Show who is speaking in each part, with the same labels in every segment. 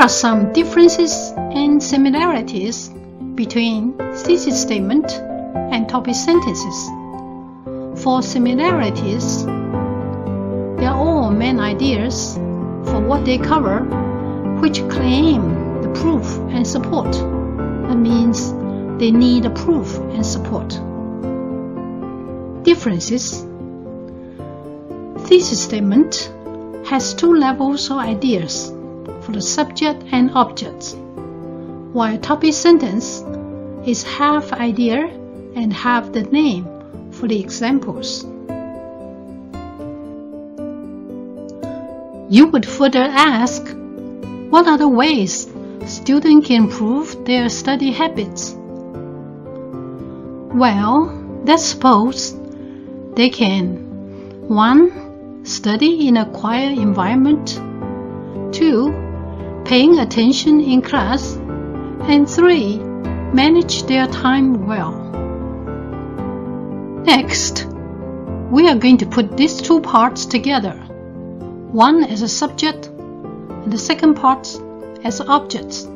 Speaker 1: are some differences and similarities between thesis statement and topic sentences. For similarities, they are all main ideas for what they cover, which claim the proof and support. That means they need a proof and support. Differences. Thesis statement has two levels of ideas for the subject and object, while topic sentence is half idea and half the name for the examples. You would further ask, what are the ways students can improve their study habits? Well, let's suppose they can 1. Study in a quiet environment, 2. Paying attention in class, and 3. Manage their time well. Next, we are going to put these two parts together, one as a subject and the second part as objects.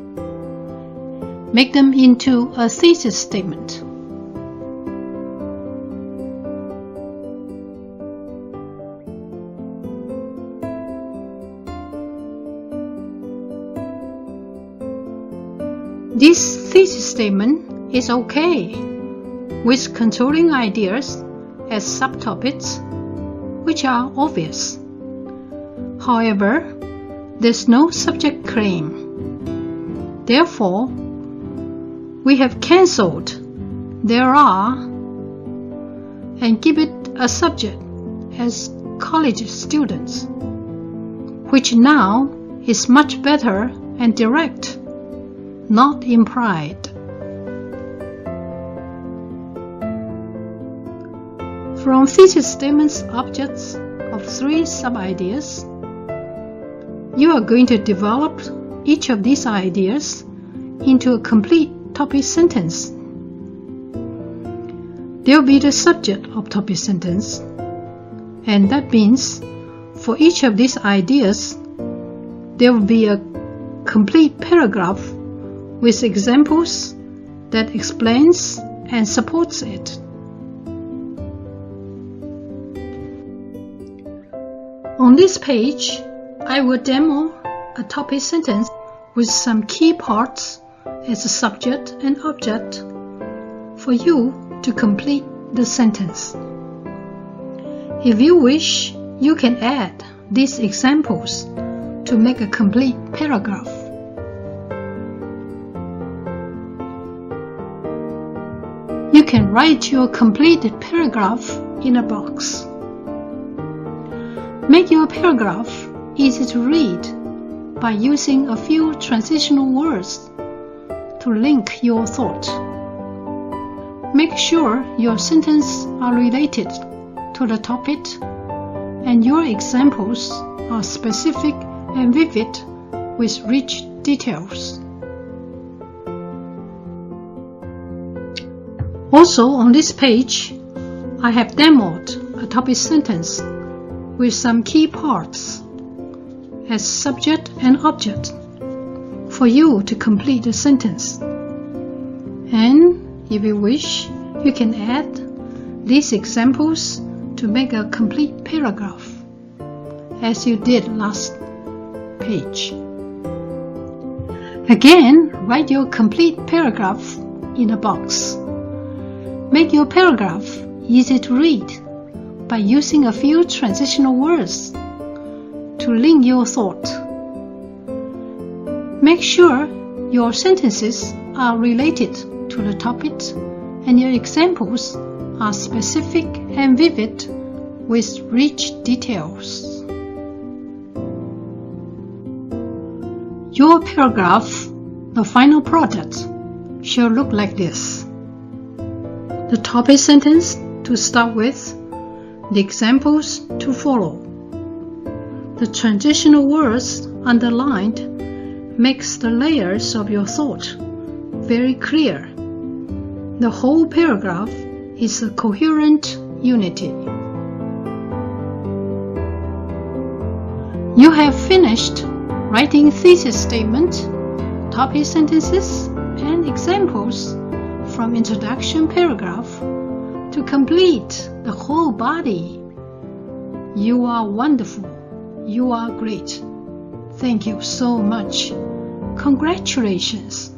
Speaker 1: Make them into a thesis statement. This thesis statement is okay with controlling ideas as subtopics, which are obvious. However, there's no subject claim. Therefore, we have cancelled "there are" and give it a subject as college students, which now is much better and direct, not implied. From thesis statement's objects of 3 sub-ideas, you are going to develop each of these ideas into a complete topic sentence. There will be the subject of topic sentence, and that means for each of these ideas, there will be a complete paragraph with examples that explains and supports it. On this page, I will demo a topic sentence with some key parts as a subject and object for you to complete the sentence. If you wish, you can add these examples to make a complete paragraph. You can write your completed paragraph in a box. Make your paragraph easy to read by using a few transitional words to link your thought. Make sure your sentences are related to the topic and your examples are specific and vivid with rich details. Also on this page, I have demoed a topic sentence with some key parts as subject and object for you to complete the sentence. And if you wish, you can add these examples to make a complete paragraph, as you did last page. Again, write your complete paragraph in a box. Make your paragraph easy to read by using a few transitional words to link your thought. Make sure your sentences are related to the topic and your examples are specific and vivid with rich details. Your paragraph, the final product, shall look like this. The topic sentence to start with, the examples to follow. The transitional words underlined makes the layers of your thought very clear. The whole paragraph is a coherent unity. You have finished writing thesis statement, topic sentences, and examples from introduction paragraph to complete the whole body. You are wonderful. You are great. Thank you so much. Congratulations.